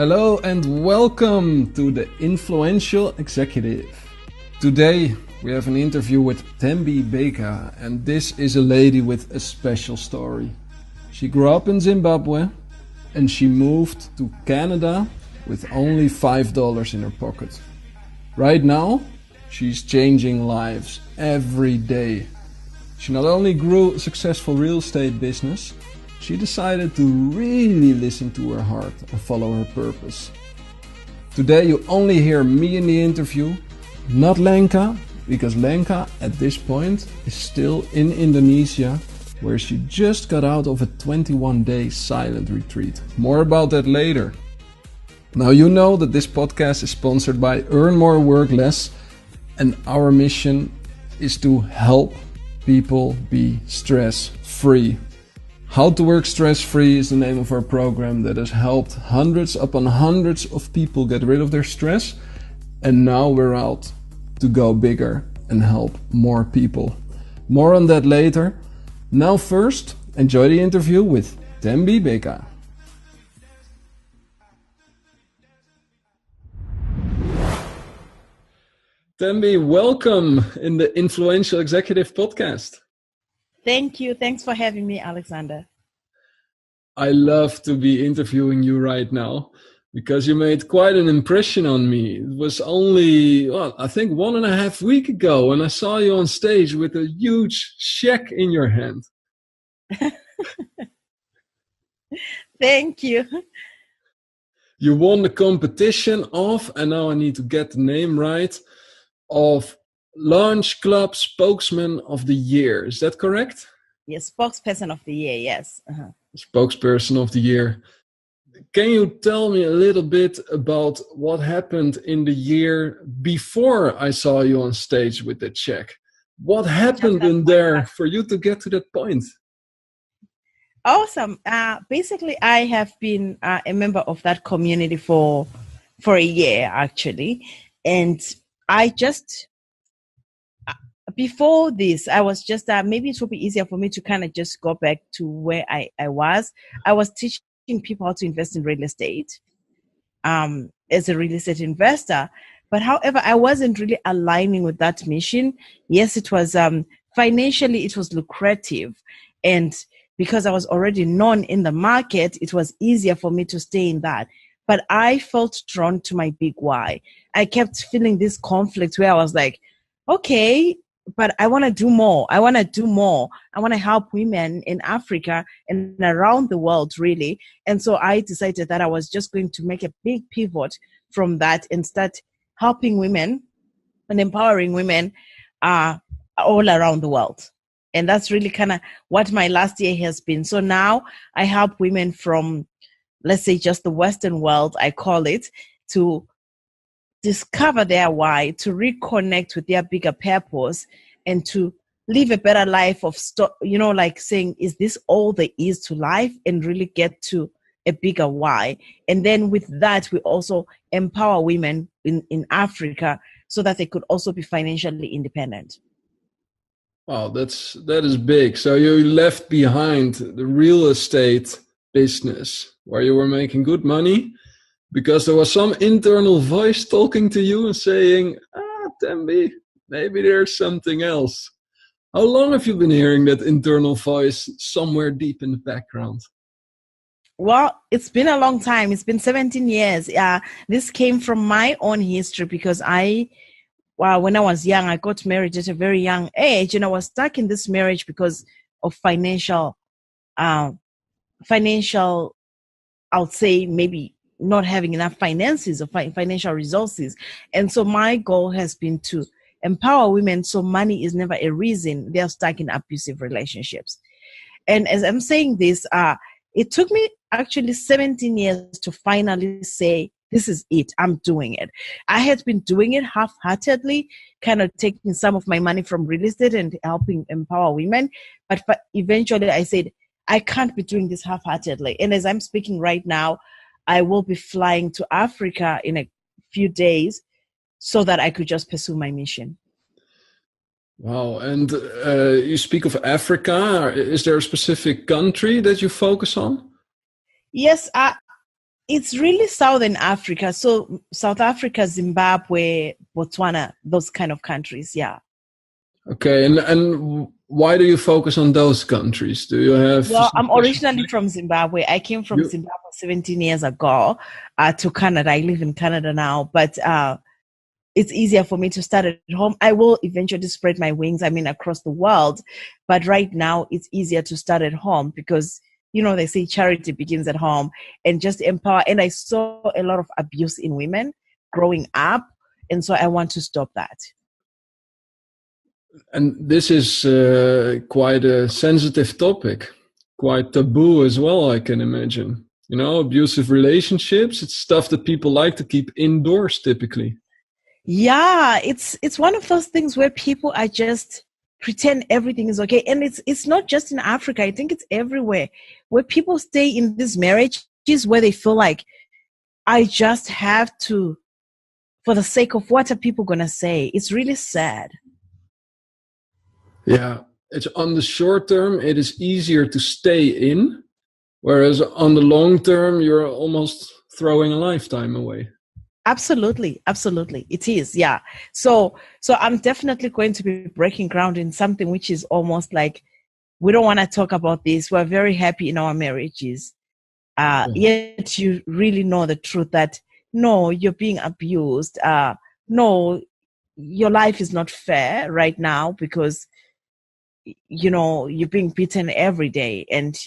Hello and welcome to the Influential Executive. Today we have an interview with Thembi Bheka, and this is a lady with a special story. She grew up in Zimbabwe and she moved to Canada with only $5 in her pocket. Right now, she's changing lives every day. She not only grew a successful real estate business, she decided to really listen to her heart and follow her purpose. Today you only hear me in the interview, not Lenka, because Lenka at this point is still in Indonesia, where she just got out of a 21-day silent retreat. More about that later. Now you know that this podcast is sponsored by Earn More, Work Less, and our mission is to help people be stress-free. How to Work Stress-Free is the name of our program that has helped hundreds upon hundreds of people get rid of their stress, and now we're out to go bigger and help more people. More on that later. Now first, enjoy the interview with Thembi Bheka. Thembi, welcome in the Influential Executive Podcast. Thank you. Thanks for having me, Alexander. I love to be interviewing you right now because you made quite an impression on me. It was only, I think 1.5 weeks ago when I saw you on stage with a huge check in your hand. Thank you. You won the competition of, and now I need to get the name right, of Launch Club Spokesman of the Year. Is that correct? Yes, Spokesperson of the Year, yes. Spokesperson of the Year. Can you tell me a little bit about what happened in the year before I saw you on stage with the check? What happened in there for you to get to that point? Awesome. Basically, I have been a member of that community for a year, actually. And I just... Before this, I was just, maybe it would be easier for me to kind of just go back to where I was. I was teaching people how to invest in real estate as a real estate investor. But however, I wasn't really aligning with that mission. Yes, it was financially, it was lucrative. And because I was already known in the market, it was easier for me to stay in that. But I felt drawn to my big why. I kept feeling this conflict where I was like, okay, but I want to do more. I want to help women in Africa and around the world, really. And so I decided that I was just going to make a big pivot from that and start helping women and empowering women all around the world. And that's really kind of what my last year has been. So now I help women from, let's say, just the Western world, I call it, to discover their why, to reconnect with their bigger purpose, and to live a better life of, like saying, is this all there is to life? And really get to a bigger why. And then with that, we also empower women in Africa so that they could also be financially independent. Wow, that is big. So you left behind the real estate business where you were making good money, because there was some internal voice talking to you and saying, Thembi, maybe there's something else. How long have you been hearing that internal voice somewhere deep in the background? Well, it's been a long time. It's been 17 years. This came from my own history because when I was young, I got married at a very young age, and I was stuck in this marriage because of financial, I would say maybe not having enough finances or financial resources. And so my goal has been to empower women so money is never a reason they're stuck in abusive relationships. And as I'm saying this, it took me actually 17 years to finally say, this is it, I'm doing it. I had been doing it half-heartedly, kind of taking some of my money from real estate and helping empower women. But eventually I said, I can't be doing this half-heartedly. And as I'm speaking right now, I will be flying to Africa in a few days so that I could just pursue my mission. Wow. And you speak of Africa. Is there a specific country that you focus on? Yes, It's really Southern Africa. So South Africa, Zimbabwe, Botswana, those kind of countries. Yeah. Okay, and why do you focus on those countries? Do you have Well, some I'm special originally from Zimbabwe. I came from you? Zimbabwe 17 years ago to Canada. I live in Canada now, but it's easier for me to start at home. I will eventually spread my wings, across the world. But right now, it's easier to start at home because, they say charity begins at home and just empower. And I saw a lot of abuse in women growing up. And so I want to stop that. And this is quite a sensitive topic, quite taboo as well, I can imagine. Abusive relationships, it's stuff that people like to keep indoors typically. Yeah, it's one of those things where people are just pretend everything is okay. And it's not just in Africa. I think it's everywhere where people stay in these marriages where they feel like I just have to, for the sake of what are people going to say. It's really sad. Yeah, it's on the short term, it is easier to stay in, whereas on the long term, you're almost throwing a lifetime away. Absolutely. Absolutely. It is. Yeah. So I'm definitely going to be breaking ground in something which is almost like, we don't want to talk about this. We're very happy in our marriages. Yet you really know the truth that no, you're being abused. No, your life is not fair right now because, you're being beaten every day and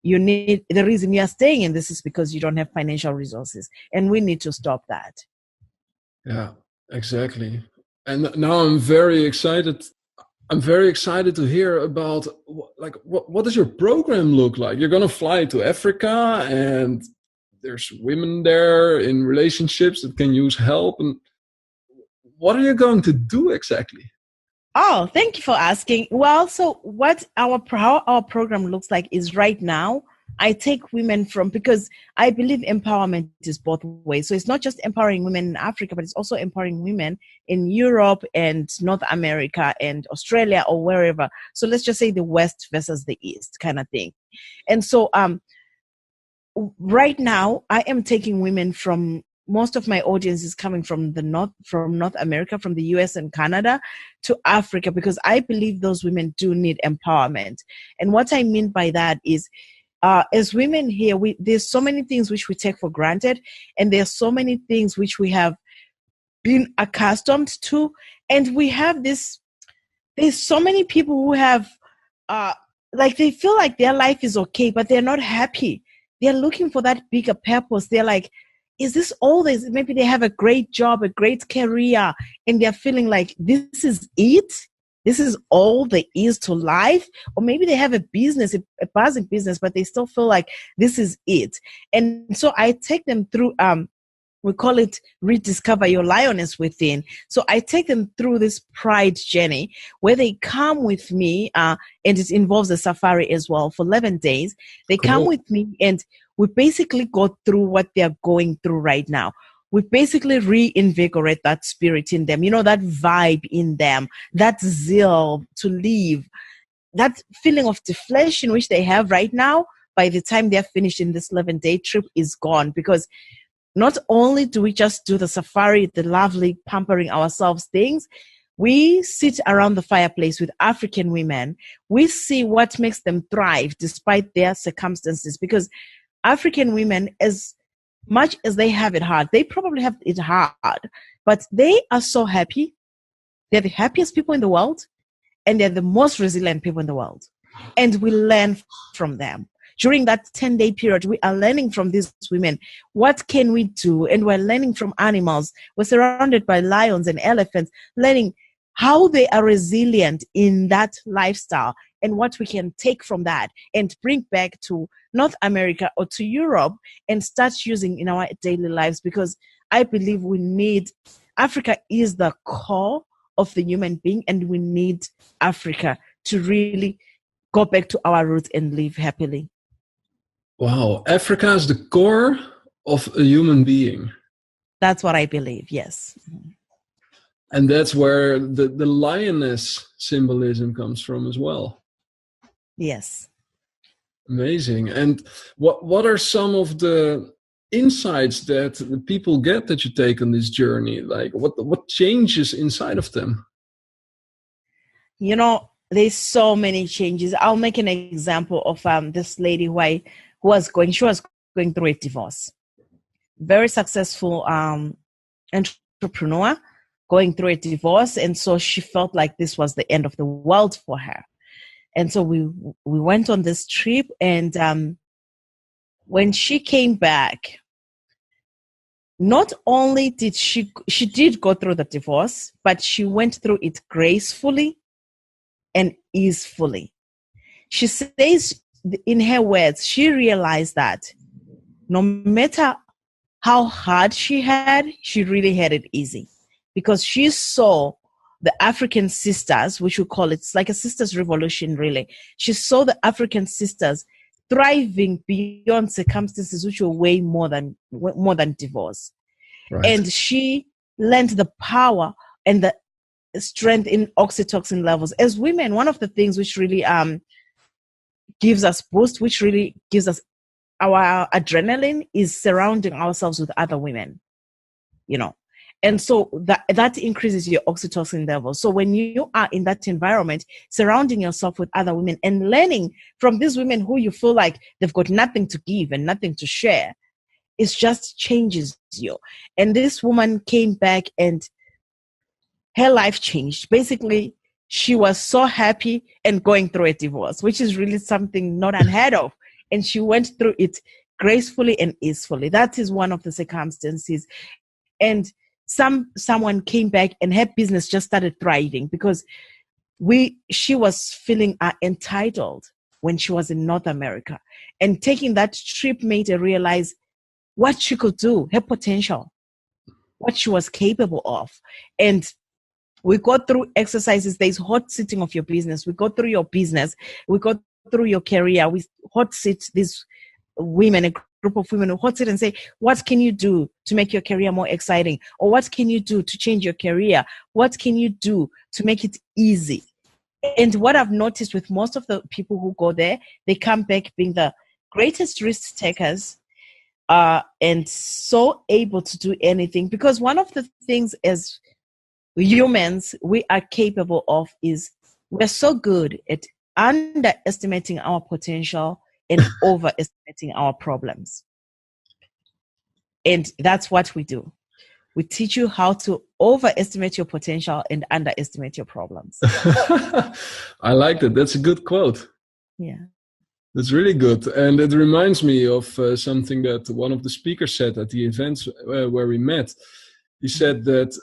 the reason you are staying in this is because you don't have financial resources and we need to stop that. Yeah, exactly. And now I'm very excited. I'm very excited to hear about what does your program look like? You're going to fly to Africa and there's women there in relationships that can use help. And what are you going to do exactly? Oh, thank you for asking. Well, so how our program looks like is right now, I take women because I believe empowerment is both ways. So it's not just empowering women in Africa, but it's also empowering women in Europe and North America and Australia or wherever. So let's just say the West versus the East kind of thing. And so right now I am taking women from, most of my audience is coming from North America, from the US and Canada to Africa, because I believe those women do need empowerment. And what I mean by that is, as women here, there's so many things which we take for granted, and there's so many things which we have been accustomed to, and we have there's so many people who have, they feel like their life is okay, but they're not happy. They're looking for that bigger purpose. They're like, is this all this? Maybe they have a great job, a great career, and they're feeling like this is it. This is all there is to life. Or maybe they have a business, a buzzing business, but they still feel like this is it. And so I take them through, we call it Rediscover Your Lioness Within. So I take them through this pride journey where they come with me, and it involves a safari as well for 11 days. They come with me and we basically go through what they're going through right now. We basically reinvigorate that spirit in them, that vibe in them, that zeal to live, that feeling of deflation which they have right now. By the time they're finished in this 11-day trip is gone, because not only do we just do the safari, the lovely pampering ourselves things, we sit around the fireplace with African women. We see what makes them thrive despite their circumstances, because African women, as much as they have it hard, they probably have it hard, but they are so happy. They're the happiest people in the world, and they're the most resilient people in the world. And we learn from them. During that 10-day period, we are learning from these women. What can we do? And we're learning from animals. We're surrounded by lions and elephants, learning how they are resilient in that lifestyle and what we can take from that and bring back to North America or to Europe and start using in our daily lives. Because I believe Africa is the core of the human being, and we need Africa to really go back to our roots and live happily. Wow, Africa is the core of a human being. That's what I believe, yes. And that's where the lioness symbolism comes from as well. Yes. Amazing. And what are some of the insights that the people get that you take on this journey? Like what changes inside of them? You know, there's so many changes. I'll make an example of this lady who was going through a divorce. Very successful entrepreneur going through a divorce, and so she felt like this was the end of the world for her. And so we went on this trip, and when she came back, not only did she did go through the divorce, but she went through it gracefully and easefully. She says, in her words, she realized that no matter how hard she really had it easy, because she saw the African sisters, which we call it's like a sisters revolution, really. She saw the African sisters thriving beyond circumstances which were way more than divorce. Right. And she learned the power and the strength in oxytocin levels. As women, one of the things which really gives us boost, which really gives us our adrenaline, is surrounding ourselves with other women, you know. And so that increases your oxytocin levels. So when you are in that environment, surrounding yourself with other women and learning from these women who you feel like they've got nothing to give and nothing to share, it just changes you. And this woman came back and her life changed. Basically, she was so happy and going through a divorce, which is really something not unheard of. And she went through it gracefully and easefully. That is one of the circumstances. And someone came back and her business just started thriving because she was feeling entitled when she was in North America. And taking that trip made her realize what she could do, her potential, what she was capable of. And we go through exercises. There's hot sitting of your business. We go through your business. We go through your career. We hot sit these women, a group of women who hot sit and say, what can you do to make your career more exciting? Or what can you do to change your career? What can you do to make it easy? And what I've noticed with most of the people who go there, they come back being the greatest risk takers and so able to do anything. Because one of the things as humans we are capable of is we're so good at underestimating our potential and overestimating our problems. And that's what we do. We teach you how to overestimate your potential and underestimate your problems. I like that. That's a good quote. Yeah. That's really good. And it reminds me of something that one of the speakers said at the events where we met. He said that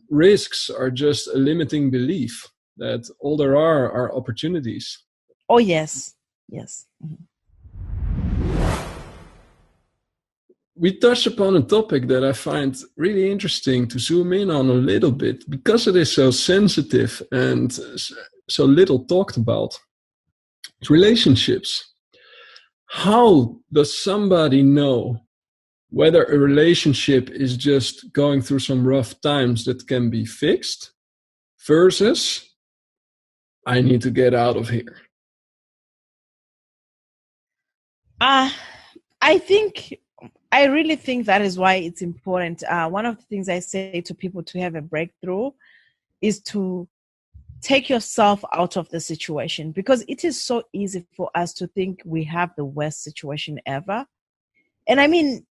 risks are just a limiting belief, that all there are opportunities. Oh, yes. Yes. Mm-hmm. We touched upon a topic that I find really interesting to zoom in on a little bit because it is so sensitive and so little talked about. It's relationships. How does somebody know whether a relationship is just going through some rough times that can be fixed versus I need to get out of here? I really think that is why it's important. One of the things I say to people to have a breakthrough is to take yourself out of the situation, because it is so easy for us to think we have the worst situation ever. And I mean,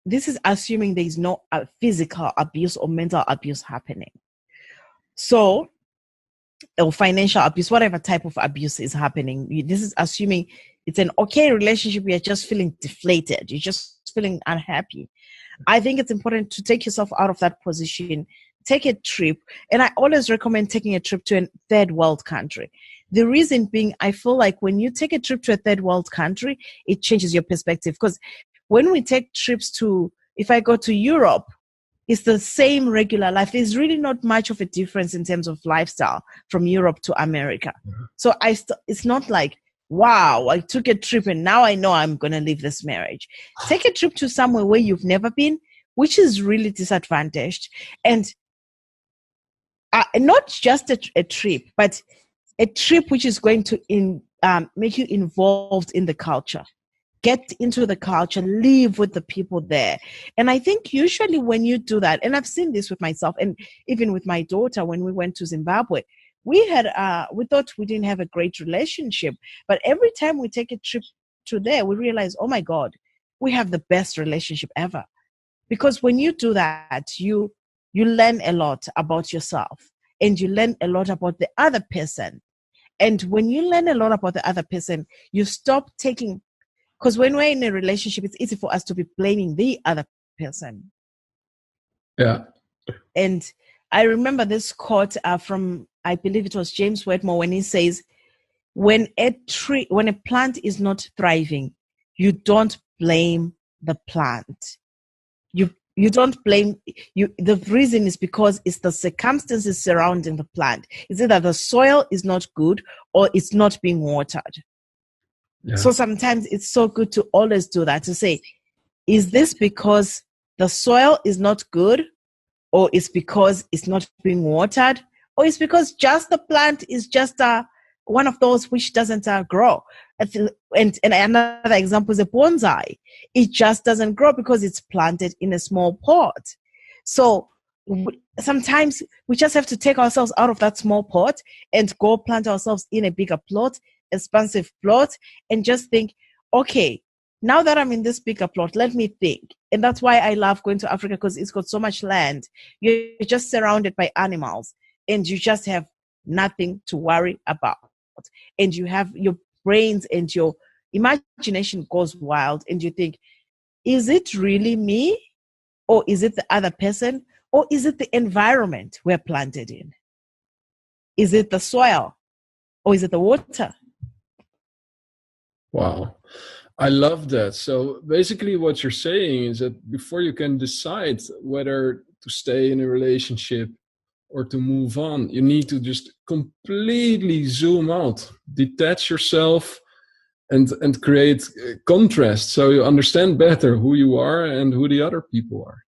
this is assuming there is no physical abuse or mental abuse happening. So, or financial abuse, whatever type of abuse is happening. This is assuming it's an okay relationship. You're just feeling deflated. You're just feeling unhappy. I think it's important to take yourself out of that position. Take a trip. And I always recommend taking a trip to a third world country. The reason being, I feel like when you take a trip to a third world country, it changes your perspective. Because when we take trips if I go to Europe, it's the same regular life. There's really not much of a difference in terms of lifestyle from Europe to America. Mm-hmm. So it's not like, wow, I took a trip and now I know I'm going to leave this marriage. Take a trip to somewhere where you've never been, which is really disadvantaged. And not just a trip, but a trip which is going to make you involved in the culture. get into the culture, live with the people there. And I think usually when you do that, and I've seen this with myself and even with my daughter when we went to Zimbabwe, we thought we didn't have a great relationship, but every time we take a trip to there, we realize, oh my God, we have the best relationship ever. Because when you do that, you learn a lot about yourself and you learn a lot about the other person. And when you learn a lot about the other person, you stop taking, because when we're in a relationship, it's easy for us to be blaming the other person. Yeah. And I remember this quote from, I believe it was James Wedmore, when he says, when a plant is not thriving, you don't blame the plant. You don't blame you. The reason is because it's the circumstances surrounding the plant. It's either the soil is not good or it's not being watered. Yeah. So sometimes it's so good to always do that, to say, is this because the soil is not good, or it's because it's not being watered, or it's because just the plant is just one of those which doesn't grow. And another example is a bonsai. It just doesn't grow because it's planted in a small pot. So sometimes we just have to take ourselves out of that small pot and go plant ourselves in a bigger plot, expansive plot, and just think, okay, now that I'm in this bigger plot, let me think. And that's why I love going to Africa, because it's got so much land. You're just surrounded by animals and you just have nothing to worry about. And you have your brains and your imagination goes wild, and you think, is it really me? Or is it the other person? Or is it the environment we're planted in? Is it the soil? Or is it the water? Wow. I love that. So basically what you're saying is that before you can decide whether to stay in a relationship or to move on, you need to just completely zoom out, detach yourself, and create contrast, so you understand better who you are and who the other people are.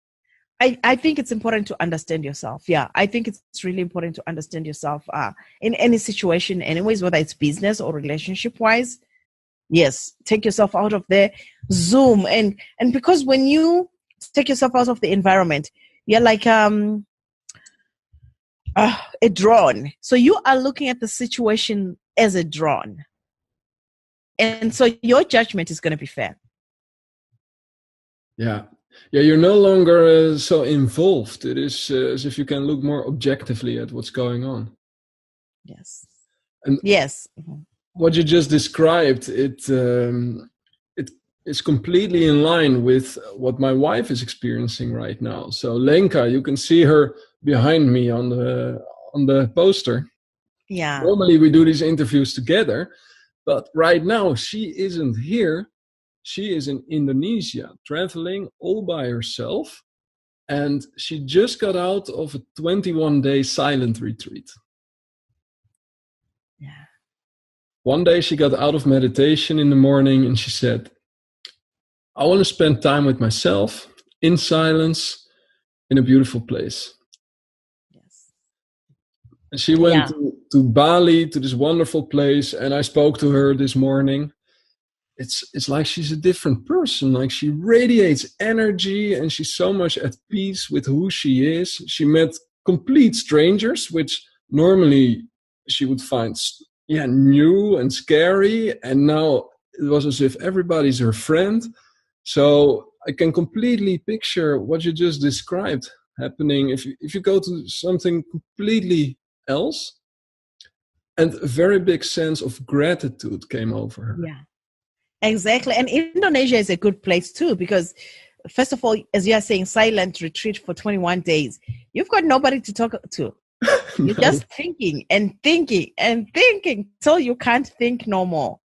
I think it's important to understand yourself. Yeah, I think it's really important to understand yourself in any situation anyways, whether it's business or relationship wise. Yes, take yourself out of there, zoom. And because when you take yourself out of the environment, you're like a drone. So you are looking at the situation as a drone. And so your judgment is going to be fair. Yeah. Yeah, you're no longer so involved. It is as if you can look more objectively at what's going on. Yes. And yes. What you just described, it is completely in line with what my wife is experiencing right now. So Lenka, you can see her behind me on the poster. Yeah. Normally we do these interviews together, but right now she isn't here. She is in Indonesia, traveling all by herself, and she just got out of a 21-day silent retreat. Yeah. One day she got out of meditation in the morning and she said, I want to spend time with myself in silence in a beautiful place. Yes. And she went to Bali, to this wonderful place, and I spoke to her this morning. It's like she's a different person. Like she radiates energy and she's so much at peace with who she is. She met complete strangers, which normally she would find new and scary. And now it was as if everybody's her friend. So I can completely picture what you just described happening if you go to something completely else. And a very big sense of gratitude came over her. Yeah. Exactly. And Indonesia is a good place too, because first of all, as you are saying, silent retreat for 21 days, you've got nobody to talk to. You're just thinking and thinking and thinking till you can't think no more.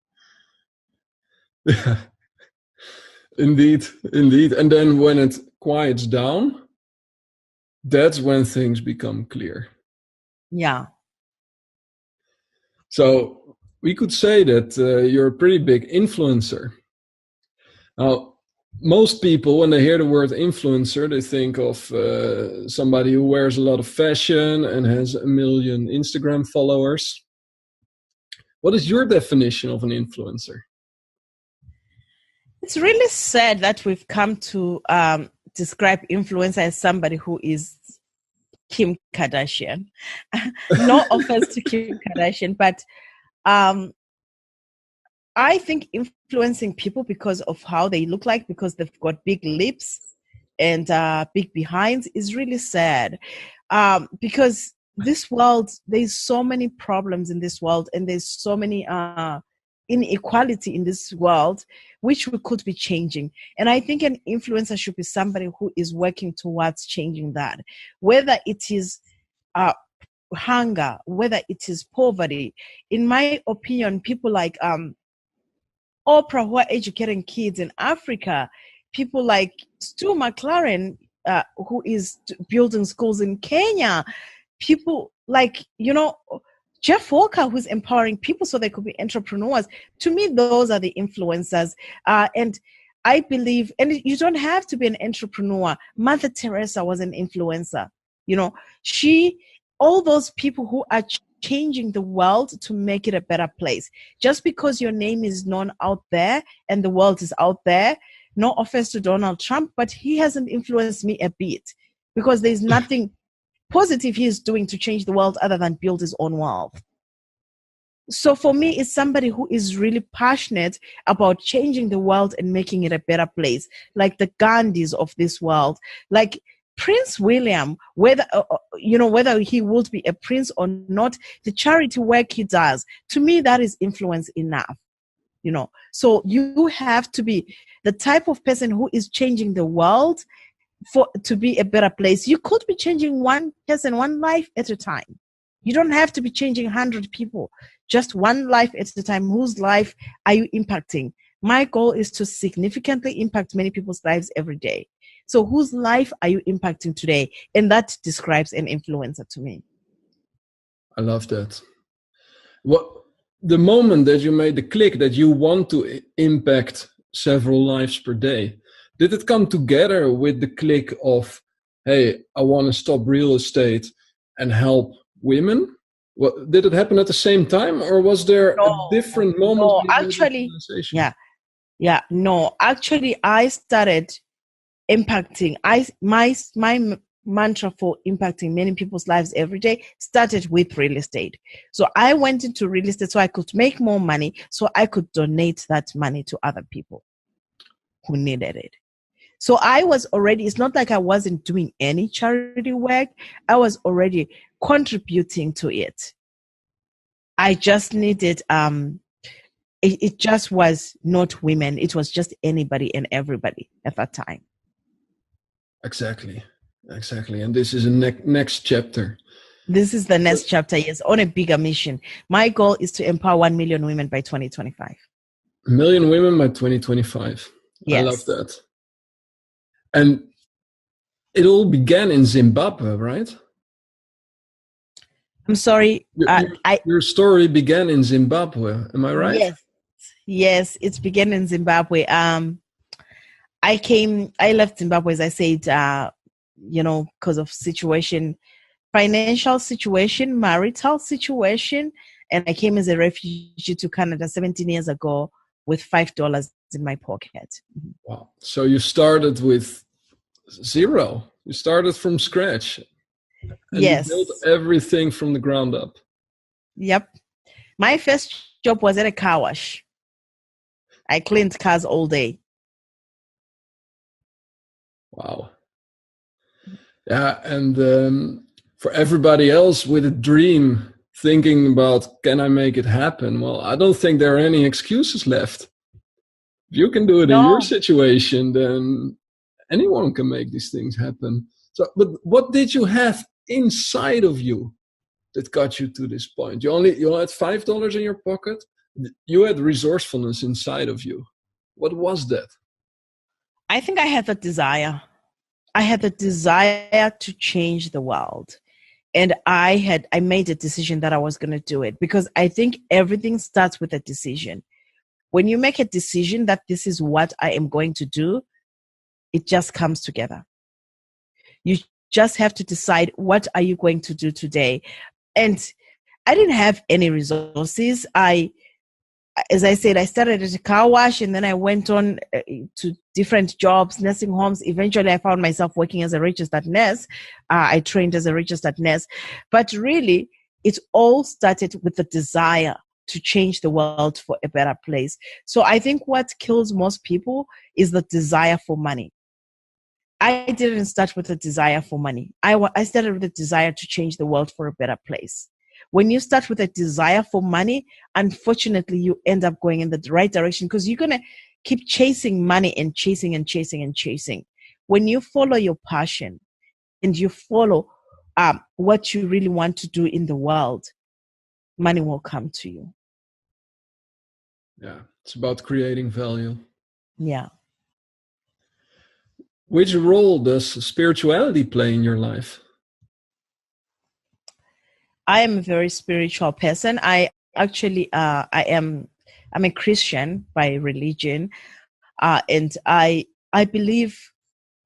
Yeah. Indeed. And then when it quiets down, that's when things become clear. Yeah. So we could say that you're a pretty big influencer. Now, most people, when they hear the word influencer, they think of somebody who wears a lot of fashion and has 1 million Instagram followers. What is your definition of an influencer? It's really sad that we've come to describe influencer as somebody who is Kim Kardashian. No offense to Kim Kardashian, but I think influencing people because of how they look like, because they've got big lips and big behinds, is really sad. Because this world, there's so many problems in this world, and there's so many inequality in this world, which we could be changing. And I think an influencer should be somebody who is working towards changing that, whether it is hunger, whether it is poverty. In my opinion, people like Oprah, who are educating kids in Africa, people like Stu McLaren, who is building schools in Kenya, people like, Jeff Walker, who's empowering people so they could be entrepreneurs. To me, those are the influencers. And I believe, and you don't have to be an entrepreneur. Mother Teresa was an influencer. All those people who are changing the world to make it a better place. Just because your name is known out there and the world is out there, no offense to Donald Trump, but he hasn't influenced me a bit, because there's nothing positive he is doing to change the world other than build his own wealth. So for me, it's somebody who is really passionate about changing the world and making it a better place, like the Gandhis of this world, like Prince William, whether he would be a prince or not, the charity work he does, to me, that is influence enough. So you have to be the type of person who is changing the world to be a better place. You could be changing one person, one life at a time. You don't have to be changing 100 people, just one life at a time. Whose life are you impacting? My goal is to significantly impact many people's lives every day. So whose life are you impacting today? And that describes an influencer to me. I love that. The moment that you made the click that you want to impact several lives per day, did it come together with the click of, hey, I want to stop real estate and help women? Did it happen at the same time, or was there a different moment? No, actually, no. Actually, I started impacting. My mantra for impacting many people's lives every day started with real estate. So I went into real estate so I could make more money, so I could donate that money to other people who needed it. So I was already, it's not like I wasn't doing any charity work. I was already contributing to it. I just needed, it just was not women. It was just anybody and everybody at that time. Exactly. And this is a next chapter. This is the next chapter, yes, on a bigger mission. My goal is to empower 1 million women by 2025. 1 million women by 2025. Yes. I love that. And it all began in Zimbabwe, right? I'm sorry. Your story began in Zimbabwe. Am I right? Yes, it began in Zimbabwe. I left Zimbabwe, as I said, because of financial situation, marital situation. And I came as a refugee to Canada 17 years ago with $5 in my pocket. Wow. So you started with zero. You started from scratch. And yes. You built everything from the ground up. Yep. My first job was at a car wash. I cleaned cars all day. Wow. Yeah, and for everybody else with a dream, thinking about, can I make it happen? Well, I don't think there are any excuses left. If you can do it in your situation, then anyone can make these things happen. So, but what did you have inside of you that got you to this point? You had $5 in your pocket. You had resourcefulness inside of you. What was that? I think I had the desire. I had the desire to change the world. And I made a decision that I was going to do it, because I think everything starts with a decision. When you make a decision that this is what I am going to do, it just comes together. You just have to decide, what are you going to do today? And I didn't have any resources. I as I said, I started at a car wash, and then I went on to different jobs, nursing homes. Eventually, I found myself working as a registered nurse. I trained as a registered nurse. But really, it all started with the desire to change the world for a better place. So I think what kills most people is the desire for money. I didn't start with a desire for money. I started with a desire to change the world for a better place. When you start with a desire for money, unfortunately, you end up going in the right direction because you're going to keep chasing money and chasing and chasing and chasing. When you follow your passion and you follow what you really want to do in the world, money will come to you. Yeah, it's about creating value. Yeah. Which role does spirituality play in your life? I am a very spiritual person. I'm a Christian by religion, and I believe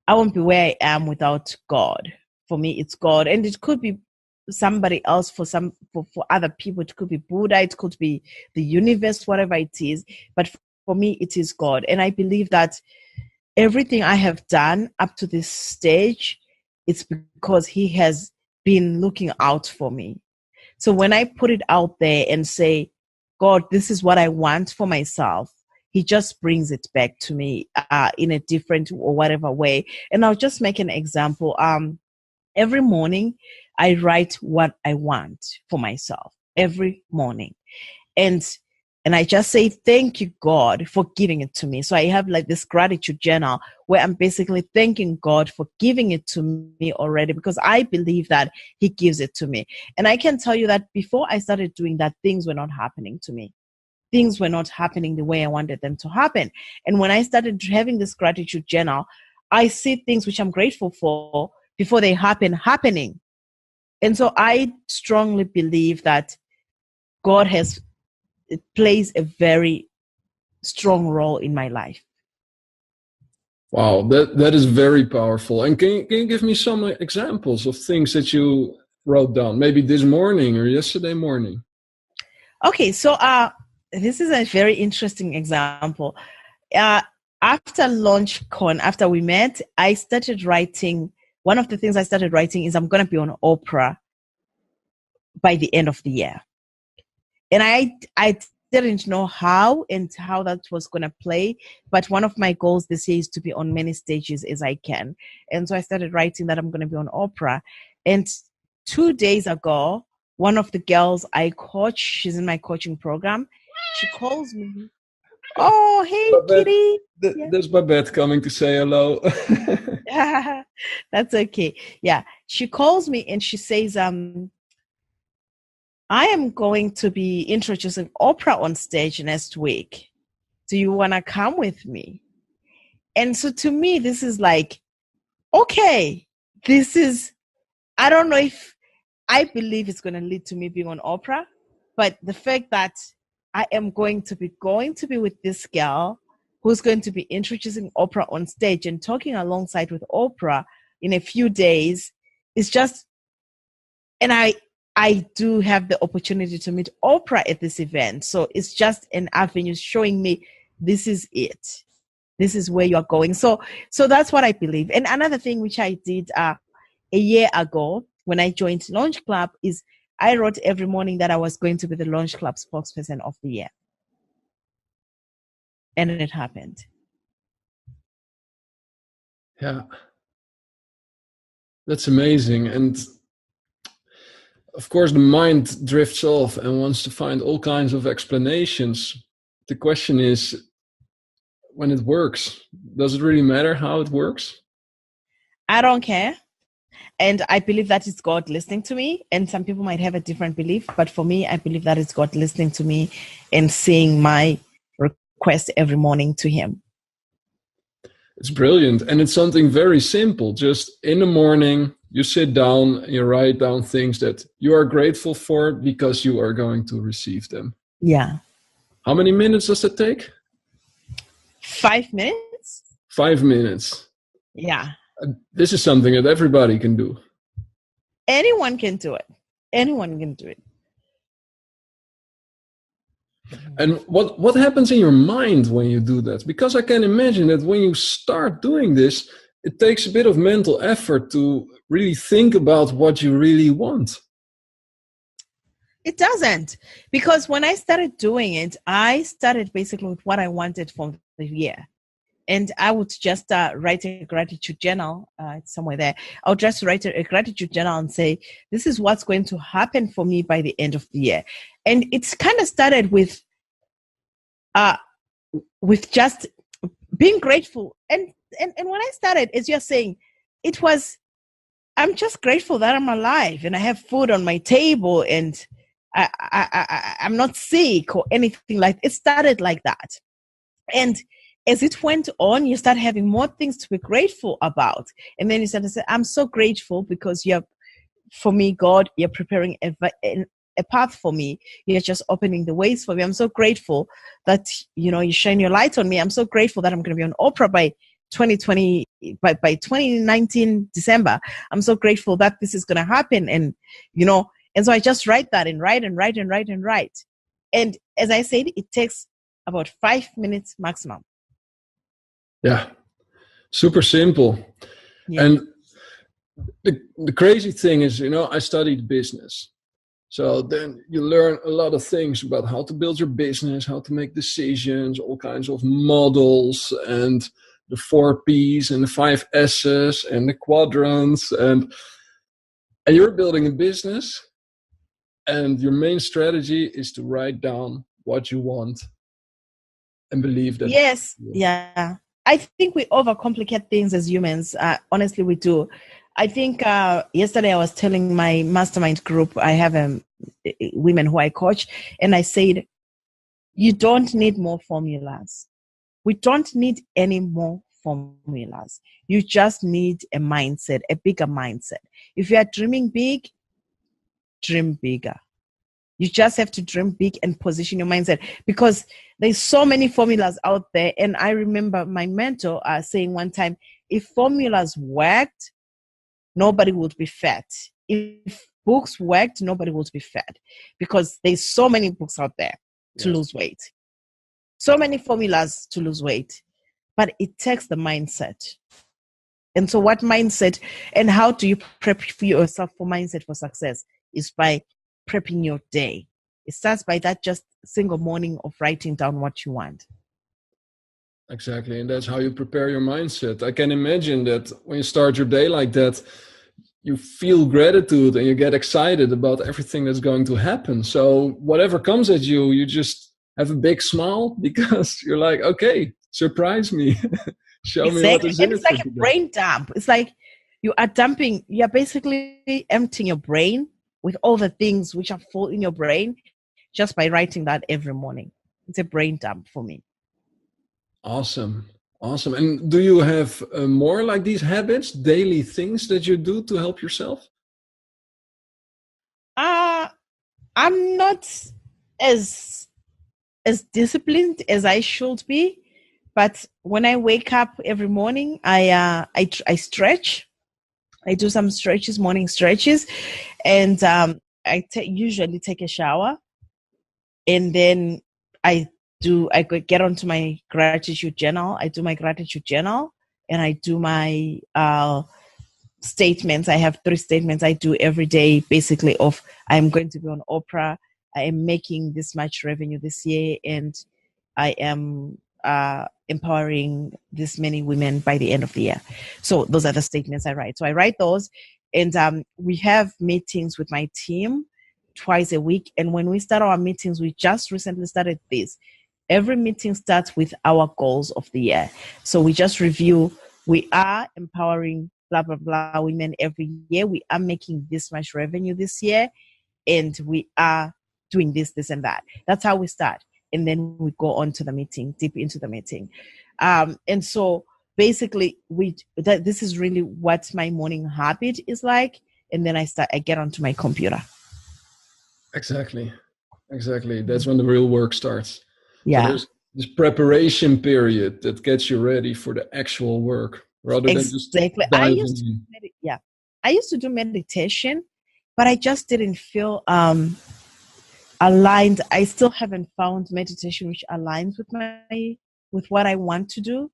I won't be where I am without God. For me, it's God, and it could be somebody else. For other people, it could be Buddha, it could be the universe, whatever it is. But for me, it is God, and I believe that everything I have done up to this stage, it's because He has been looking out for me. So when I put it out there and say, God, this is what I want for myself, He just brings it back to me in a different or whatever way. And I'll just make an example. Every morning, I write what I want for myself every morning. And I just say, thank you, God, for giving it to me. So I have like this gratitude journal where I'm basically thanking God for giving it to me already, because I believe that He gives it to me. And I can tell you that before I started doing that, things were not happening to me. Things were not happening the way I wanted them to happen. And when I started having this gratitude journal, I see things which I'm grateful for before they happen happening. And so I strongly believe that God it plays a very strong role in my life. Wow, that is very powerful. And can you give me some examples of things that you wrote down, maybe this morning or yesterday morning? Okay, so this is a very interesting example. After LaunchCon, after we met, I started writing. One of the things I started writing is I'm going to be on Oprah by the end of the year. And I didn't know how that was going to play. But one of my goals this year is to be on many stages as I can. And so I started writing that I'm going to be on Oprah. And 2 days ago, one of the girls I coach, she's in my coaching program, she calls me. Oh, hey, Babette, Kitty. There's Babette coming to say hello. That's okay. Yeah. She calls me and she says, I am going to be introducing Oprah on stage next week. Do you want to come with me? And so to me, this is like, okay, I don't know if I believe it's going to lead to me being on Oprah, but the fact that I am going to be with this girl who's going to be introducing Oprah on stage and talking alongside with Oprah in a few days is just, and I do have the opportunity to meet Oprah at this event. So it's just an avenue showing me this is it. This is where you're going. So that's what I believe. And another thing which I did a year ago when I joined Launch Club is I wrote every morning that I was going to be the Launch Club spokesperson of the year. And it happened. Yeah. That's amazing. And of course, the mind drifts off and wants to find all kinds of explanations. The question is, when it works, does it really matter how it works? I don't care. And I believe that it's God listening to me. And some people might have a different belief. But for me, I believe that it's God listening to me and seeing my request every morning to Him. It's brilliant. And it's something very simple. Just in the morning, you sit down, you write down things that you are grateful for because you are going to receive them. Yeah. How many minutes does that take? 5 minutes. 5 minutes. Yeah. This is something that everybody can do. Anyone can do it. Anyone can do it. And what happens in your mind when you do that? Because I can imagine that when you start doing this, it takes a bit of mental effort to really think about what you really want. It doesn't, because when I started doing it, I started basically with what I wanted for the year. And I would just write a gratitude journal. It's somewhere there. I'll just write a gratitude journal and say, this is what's going to happen for me by the end of the year. And it's kind of started with just being grateful. And when I started, as you're saying, it was, I'm just grateful that I'm alive and I have food on my table and I'm not sick or anything like. It started like that. And as it went on, you start having more things to be grateful about. And then you start to say, I'm so grateful because for me, God, you're preparing a path for me. You're just opening the ways for me. I'm so grateful that, you shine your light on me. I'm so grateful that I'm going to be on Oprah by 2019 December. I'm so grateful that this is going to happen. And, and so I just write that and write and write and write and write. And as I said, it takes about 5 minutes maximum. Yeah, super simple. Yeah. And the crazy thing is, I studied business. So then you learn a lot of things about how to build your business, how to make decisions, all kinds of models and the 4 Ps and the 5 S's and the quadrants. And you're building a business and your main strategy is to write down what you want and believe that. Yes. Yeah. I think we overcomplicate things as humans. Honestly, we do. I think yesterday I was telling my mastermind group, I have women who I coach, and I said, you don't need more formulas. We don't need any more formulas. You just need a mindset, a bigger mindset. If you are dreaming big, dream bigger. You just have to dream big and position your mindset, because there's so many formulas out there. And I remember my mentor saying one time, if formulas worked, nobody would be fat. If books worked, nobody would be fat, because there's so many books out there to lose weight. So many formulas to lose weight, but it takes the mindset. And so what mindset and how do you prep for yourself for mindset for success is by prepping your day. It starts by that just single morning of writing down what you want. Exactly. And that's how you prepare your mindset. I can imagine that when you start your day like that, you feel gratitude and you get excited about everything that's going to happen. So whatever comes at you, you just have a big smile because you're like, okay, surprise me. Show me what is in it. It's like a brain dump. It's like you're basically emptying your brain with all the things which are full in your brain just by writing that every morning. It's a brain dump for me. Awesome. And do you have more like these habits, daily things that you do to help yourself? I'm not as disciplined as I should be, but when I wake up every morning, I stretch. I do some stretches, morning stretches, and I usually take a shower, and then I get onto my gratitude journal. I do my gratitude journal, and I do my statements. I have 3 statements I do every day, basically of I'm going to be on Oprah. I am making this much revenue this year, and I am empowering this many women by the end of the year. So those are the statements I write. So I write those, and we have meetings with my team twice a week. And when we start our meetings, we just recently started this. Every meeting starts with our goals of the year. So we just review. We are empowering blah, blah, blah women every year. We are making this much revenue this year, and we are doing this, this, and that. That's how we start. And then we go on to the meeting, deep into the meeting. And so basically this is really what my morning habit is like. And then I get onto my computer. Exactly. That's when the real work starts. Yeah. So there's this preparation period that gets you ready for the actual work rather than just I used to do meditation, but I just didn't feel aligned. I still haven't found meditation which aligns with what I want to do.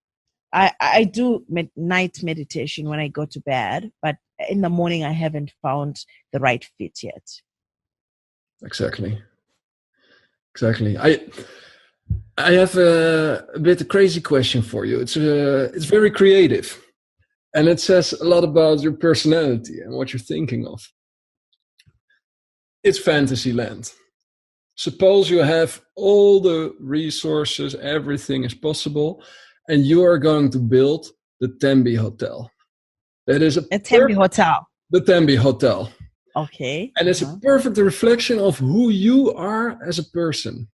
I do night meditation when I go to bed, but in the morning I haven't found the right fit yet. Exactly. I have a bit crazy question for you. It's very creative, and it says a lot about your personality and what you're thinking of. It's fantasy land. Suppose you have all the resources, everything is possible, and you are going to build the Thembi Hotel. That is a Thembi Hotel. The Thembi Hotel. Okay. And it's a perfect reflection of who you are as a person.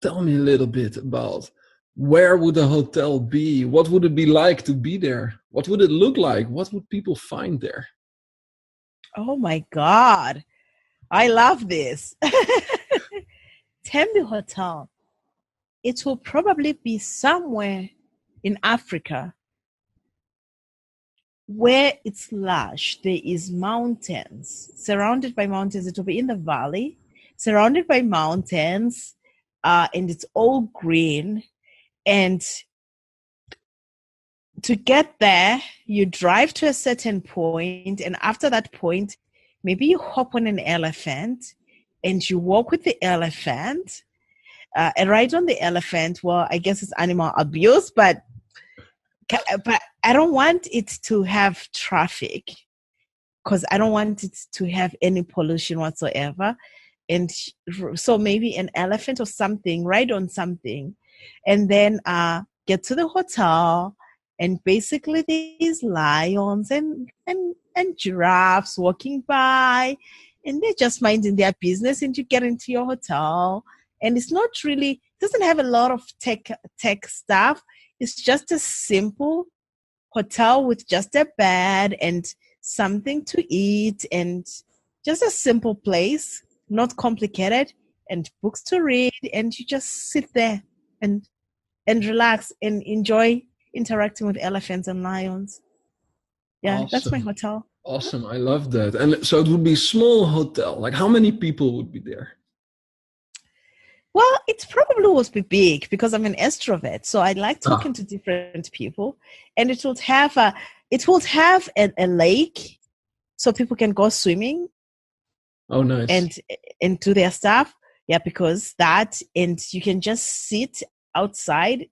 Tell me a little bit about where would the hotel be? What would it be like to be there? What would it look like? What would people find there? Oh my God. I love this. Thembi Hotel. It will probably be somewhere in Africa where it's lush. There is mountains, surrounded by mountains. It will be in the valley, surrounded by mountains, and it's all green. And to get there, you drive to a certain point, and after that point, maybe you hop on an elephant and you walk with the elephant. And ride on the elephant, well, I guess it's animal abuse, but I don't want it to have traffic because I don't want it to have any pollution whatsoever. And so maybe an elephant or something, ride on something, and then get to the hotel. And basically there's lions and giraffes walking by, and they're just minding their business, and you get into your hotel. And it's not really, doesn't have a lot of tech stuff. It's just a simple hotel with just a bed and something to eat, and just a simple place, not complicated, and books to read, and you just sit there and relax and enjoy interacting with elephants and lions. Yeah, awesome. That's my hotel. Awesome. I love that. And so it would be a small hotel. Like how many people would be there? Well, it probably would be big because I'm an extrovert. So I like talking to different people, and it would have a lake so people can go swimming. Oh, nice. And do their stuff. Yeah, because that, and you can just sit outside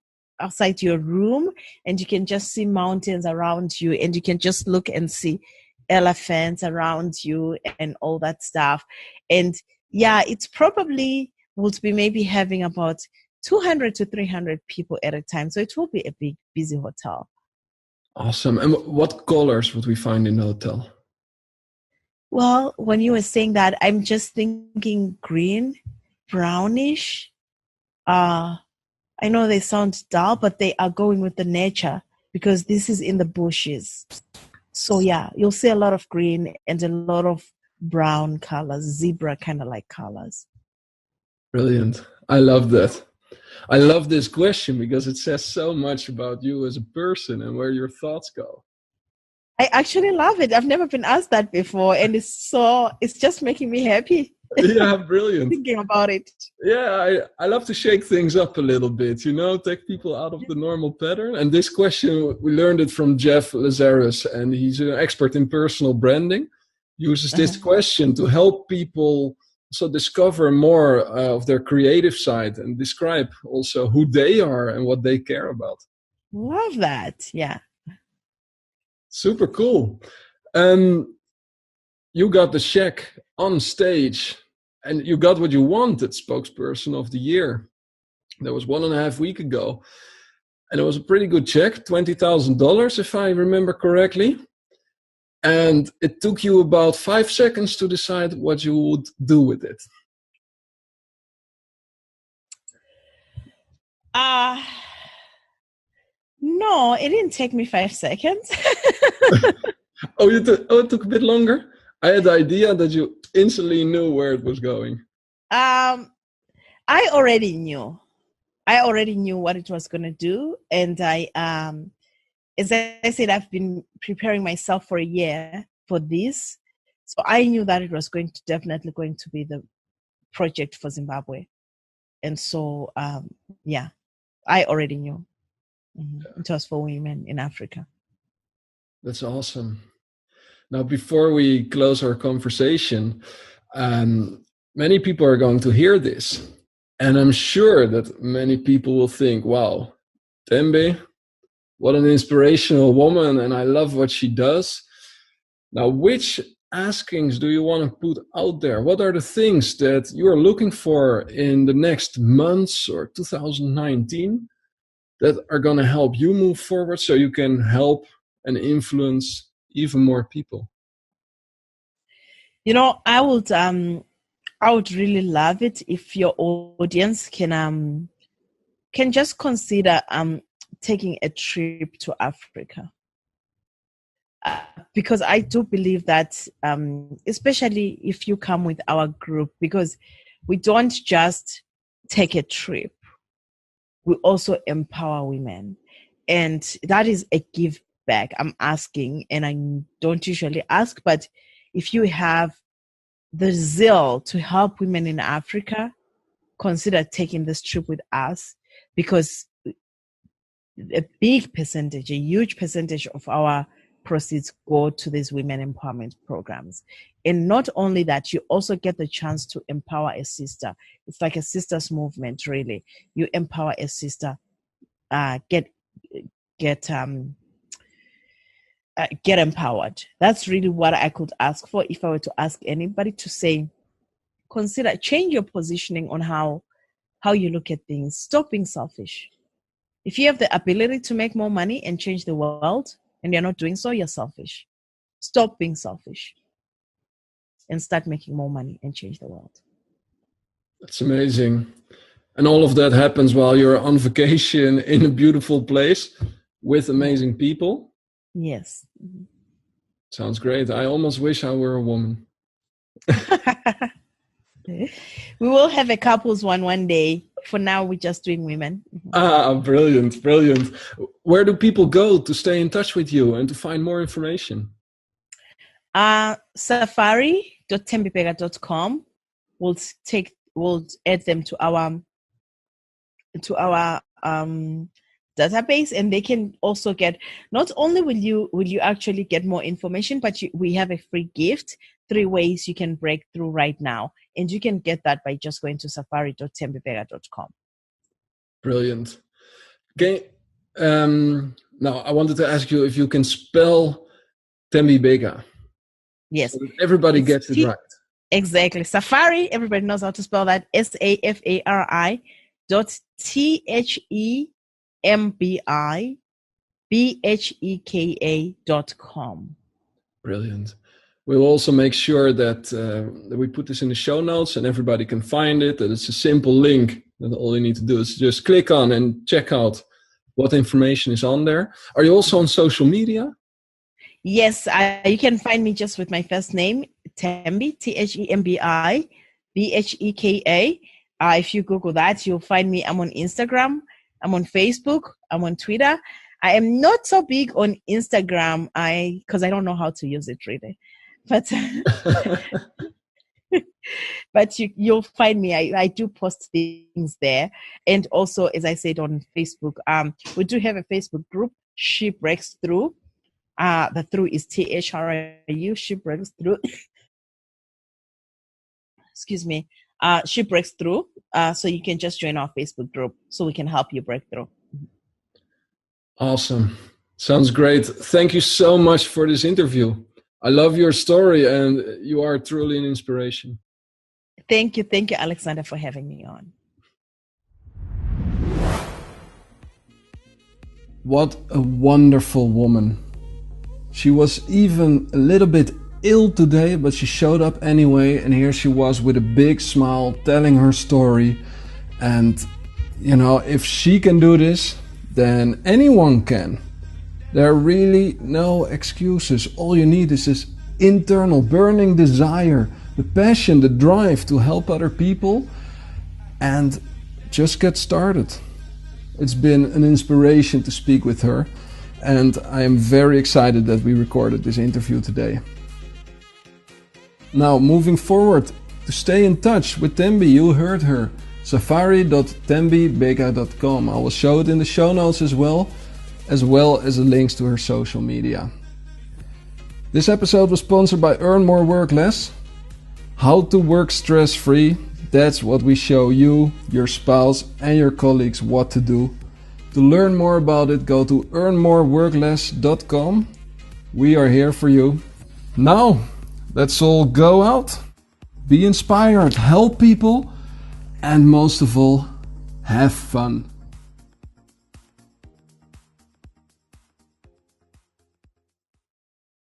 your room, and you can just see mountains around you, and you can just look and see elephants around you and all that stuff. And yeah, it's probably would be maybe having about 200 to 300 people at a time. So it will be a big, busy hotel. Awesome. And what colors would we find in the hotel? Well, when you were saying that, I'm just thinking green, brownish. I know they sound dull, but they are going with the nature because this is in the bushes. So yeah, you'll see a lot of green and a lot of brown colors, zebra kind of like colors. Brilliant. I love that. I love this question because it says so much about you as a person and where your thoughts go. I actually love it. I've never been asked that before, and it's just making me happy. Yeah, brilliant. Thinking about it. Yeah, I love to shake things up a little bit, take people out of the normal pattern. And this question, we learned it from Jeff Lazarus, and he's an expert in personal branding. Uses this question to help people also discover more of their creative side and describe also who they are and what they care about. Love that. Yeah. Super cool. You got the check on stage and you got what you wanted, Spokesperson of the Year. That was 1.5 weeks ago. And it was a pretty good check, $20,000 if I remember correctly. And it took you about 5 seconds to decide what you would do with it. No, it didn't take me 5 seconds. It took a bit longer? I had the idea that you instantly knew where it was going. I already knew what it was going to do. And as I said, I've been preparing myself for a year for this. So I knew that it was definitely going to be the project for Zimbabwe. And so, yeah, I already knew. It was for women in Africa. That's awesome. Now, before we close our conversation, many people are going to hear this. And I'm sure that many people will think, wow, Thembi, what an inspirational woman. And I love what she does. Now, which askings do you want to put out there? What are the things that you are looking for in the next months or 2019 that are going to help you move forward so you can help and influence even more people? You know, I would really love it if your audience can just consider taking a trip to Africa. Because I do believe that, especially if you come with our group, because we don't just take a trip, we also empower women. And that is a give back. I'm asking, and I don't usually ask, but if you have the zeal to help women in Africa, consider taking this trip with us, because a huge percentage of our proceeds go to these women empowerment programs. And not only that, you also get the chance to empower a sister. It's like a sisters movement, really. You empower a sister, get empowered. That's really what I could ask for if I were to ask anybody, to say, consider, change your positioning on how you look at things. Stop being selfish. If you have the ability to make more money and change the world, and you're not doing so, you're selfish. Stop being selfish and start making more money and change the world. That's amazing. And all of that happens while you're on vacation in a beautiful place with amazing people. Yes. Sounds great. I almost wish I were a woman. We will have a couples one day. For now, we're just doing women. Brilliant, brilliant. Where do people go to stay in touch with you and to find more information? Safari.thembibheka.com will add them to our database, and they can also get, not only will you actually get more information, but we have a free gift, 3 ways you can break through right now. And you can get that by just going to safari.thembibheka.com. Brilliant. Okay. Now I wanted to ask you if you can spell Thembi Bheka. Yes. So that everybody gets it right. Exactly. Safari, everybody knows how to spell that. SAFARI.THEMBIBHEKA.com. Brilliant. We'll also make sure that we put this in the show notes and everybody can find it. That it's a simple link that all you need to do is just click on and check out what information is on there. Are you also on social media? Yes, you can find me just with my first name, Thembi, THEMBI, BHEKA. If you Google that, you'll find me. I'm on Instagram, I'm on Facebook, I'm on Twitter. I am not so big on Instagram because I don't know how to use it really. But but you'll find me. I do post things there. And also, as I said, on Facebook, we do have a Facebook group, She Breaks Through. The through is THRU, She Breaks Through. Excuse me. She Breaks Through. So you can just join our Facebook group so we can help you break through. Awesome. Sounds great. Thank you so much for this interview. I love your story and you are truly an inspiration. Thank you, Alexander, for having me on. What a wonderful woman. She was even a little bit ill today, but she showed up anyway, and here she was with a big smile telling her story. And you know, if she can do this, then anyone can. There are really no excuses. All you need is this internal burning desire, the passion, the drive to help other people, and just get started. It's been an inspiration to speak with her, and I am very excited that we recorded this interview today. Now, moving forward, to stay in touch with Thembi, you heard her. Safari.thembibheka.com. I will show it in the show notes as well as the links to her social media. This episode was sponsored by Earn More, Work Less. How to work stress-free. That's what we show you, your spouse and your colleagues what to do. To learn more about it, go to earnmoreworkless.com. We are here for you. Now, let's all go out, be inspired, help people, and most of all, have fun.